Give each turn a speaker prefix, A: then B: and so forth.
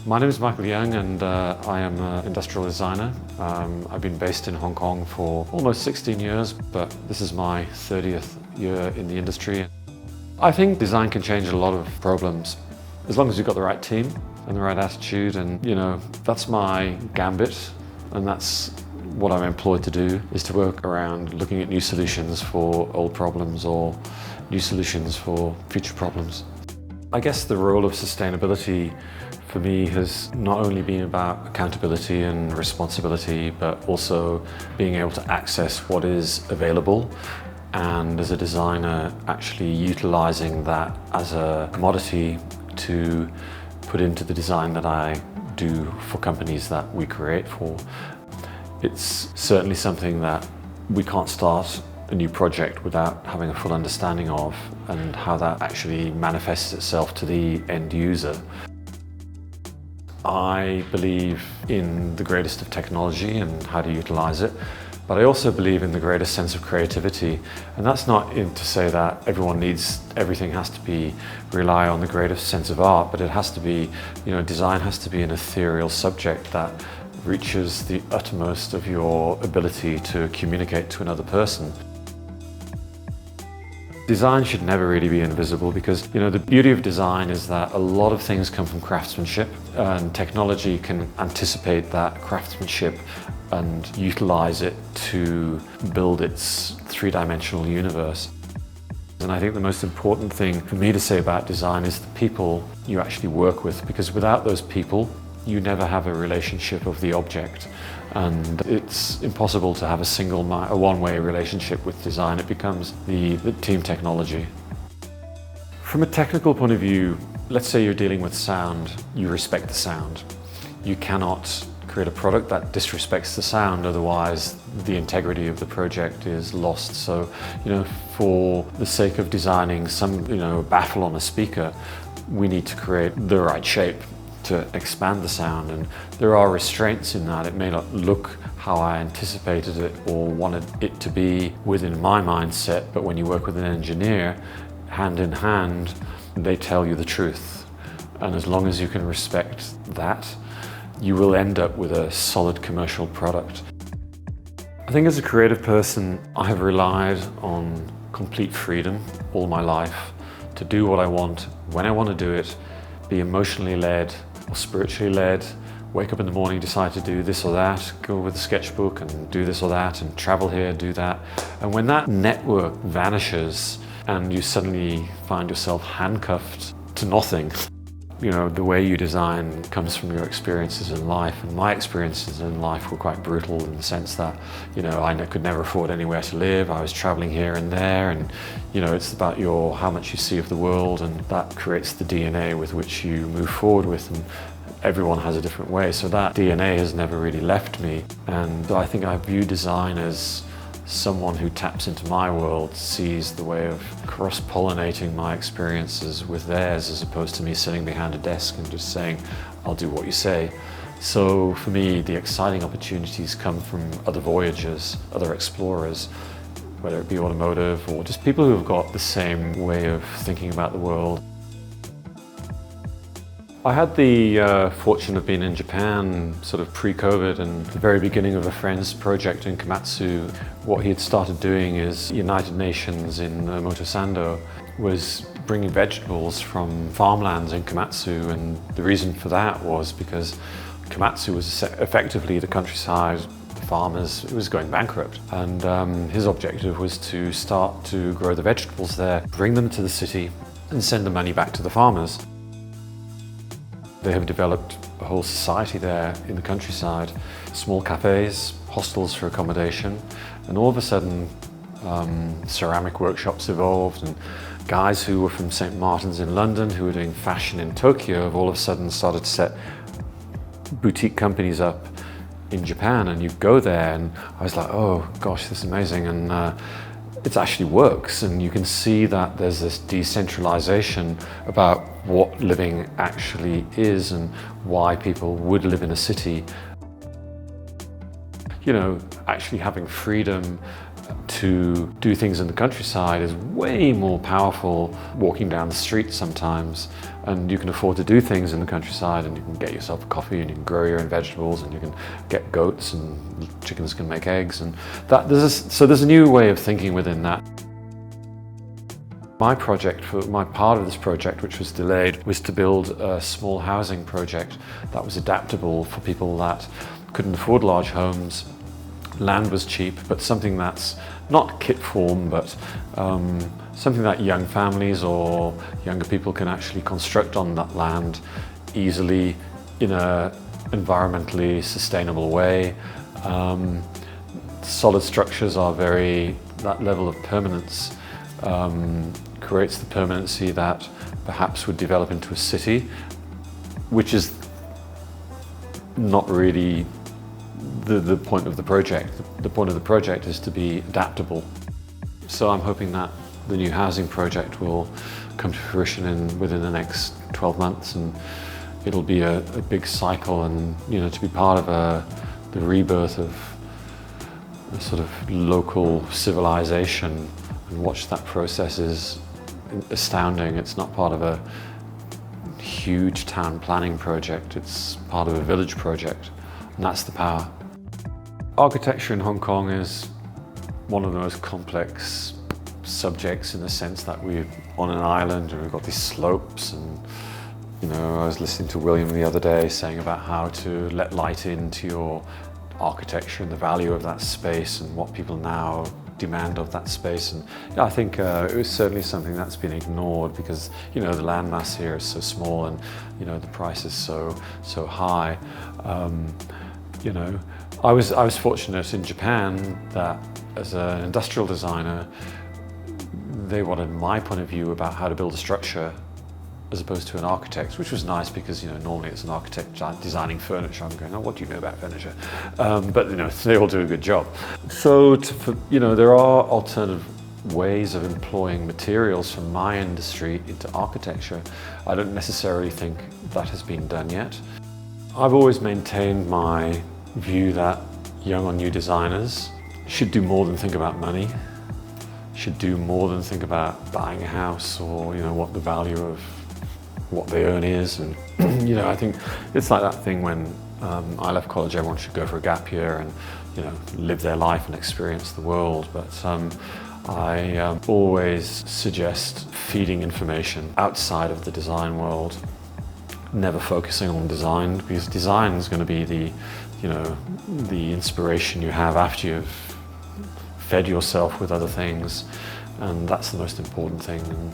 A: My name is Michael Young and I am an industrial designer. I've been based in Hong Kong for almost 16 years, but this is my 30th year in the industry. I think design can change a lot of problems as long as you've got the right team and the right attitude, and that's my gambit, and that's what I'm employed to do, is to work around looking at new solutions for old problems or new solutions for future problems. I guess the role of sustainability for me has not only been about accountability and responsibility, but also being able to access what is available, and as a designer actually utilizing that as a commodity to put into the design that I do for companies that we create for. It's certainly something that we can't start a new project without having a full understanding of, and how that actually manifests itself to the end user. I believe in the greatest of technology and how to utilize it, but I also believe in the greatest sense of creativity. And that's not to say that everything has to rely on the greatest sense of art, but it has to be, design has to be an ethereal subject that reaches the utmost of your ability to communicate to another person. Design should never really be invisible, because the beauty of design is that a lot of things come from craftsmanship, and technology can anticipate that craftsmanship and utilize it to build its three-dimensional universe. And I think the most important thing for me to say about design is the people you actually work with, because without those people, you never have a relationship of the object, and it's impossible to have a one-way relationship with design. It becomes the team technology. From a technical point of view, let's say you're dealing with sound, you respect the sound. You cannot create a product that disrespects the sound, otherwise the integrity of the project is lost. So, for the sake of designing some, baffle on a speaker, we need to create the right shape to expand the sound, and there are restraints in that. It may not look how I anticipated it or wanted it to be within my mindset, but when you work with an engineer, hand in hand, they tell you the truth. And as long as you can respect that, you will end up with a solid commercial product. I think as a creative person, I have relied on complete freedom all my life to do what I want, when I want to do it, be emotionally led or spiritually led, wake up in the morning, decide to do this or that, go with a sketchbook and do this or that, and travel here, do that. And when that network vanishes and you suddenly find yourself handcuffed to nothing, the way you design comes from your experiences in life. And my experiences in life were quite brutal, in the sense that, I could never afford anywhere to live. I was traveling here and there, and, it's about how much you see of the world, and that creates the DNA with which you move forward with, and everyone has a different way. So that DNA has never really left me. And I think I view design as someone who taps into my world, sees the way of cross-pollinating my experiences with theirs, as opposed to me sitting behind a desk and just saying, I'll do what you say. So for me, the exciting opportunities come from other voyagers, other explorers, whether it be automotive or just people who have got the same way of thinking about the world. I had the fortune of being in Japan sort of pre-COVID, and the very beginning of a friend's project in Komatsu. What he had started doing is United Nations in Omotesando was bringing vegetables from farmlands in Komatsu, and the reason for that was because Komatsu was effectively the countryside, the farmers, it was going bankrupt. And his objective was to start to grow the vegetables there, bring them to the city and send the money back to the farmers. They have developed a whole society there in the countryside, small cafes, hostels for accommodation, and all of a sudden ceramic workshops evolved, and guys who were from St. Martin's in London, who were doing fashion in Tokyo, have all of a sudden started to set boutique companies up in Japan. And you go there, and I was like, oh gosh, this is amazing. And it actually works, and you can see that there's this decentralization about what living actually is and why people would live in a city. Actually having freedom to to do things in the countryside is way more powerful walking down the street sometimes. And you can afford to do things in the countryside, and you can get yourself a coffee, and you can grow your own vegetables, and you can get goats, and chickens can make eggs, and so there's a new way of thinking within that. My part of this project, which was delayed, was to build a small housing project that was adaptable for people that couldn't afford large homes. Land was cheap, but something that's not kit form, but something that young families or younger people can actually construct on that land easily in an environmentally sustainable way. Solid structures are that level of permanence creates the permanency that perhaps would develop into a city, which is not really the point of the project. The point of the project is to be adaptable. So I'm hoping that the new housing project will come to fruition within the next 12 months, and it'll be a big cycle, and to be part of the rebirth of a sort of local civilization and watch that process is astounding. It's not part of a huge town planning project, it's part of a village project, and that's the power. Architecture in Hong Kong is one of the most complex subjects in the sense that we're on an island and we've got these slopes, and I was listening to William the other day saying about how to let light into your architecture and the value of that space and what people now demand of that space. And I think it was certainly something that's been ignored because the landmass here is so small, and the price is so high. I was fortunate in Japan that as an industrial designer, they wanted my point of view about how to build a structure as opposed to an architect, which was nice because normally it's an architect designing furniture. I'm going, oh, what do you know about furniture? But they all do a good job. So there are alternative ways of employing materials from my industry into architecture. I don't necessarily think that has been done yet. I've always maintained my view that young or new designers should do more than think about money, should do more than think about buying a house or what the value of what they earn is. And I think it's like that thing when I left college, everyone should go for a gap year and live their life and experience the world. But I always suggest feeding information outside of the design world, never focusing on design, because design is going to be the inspiration you have after you've fed yourself with other things, and that's the most important thing.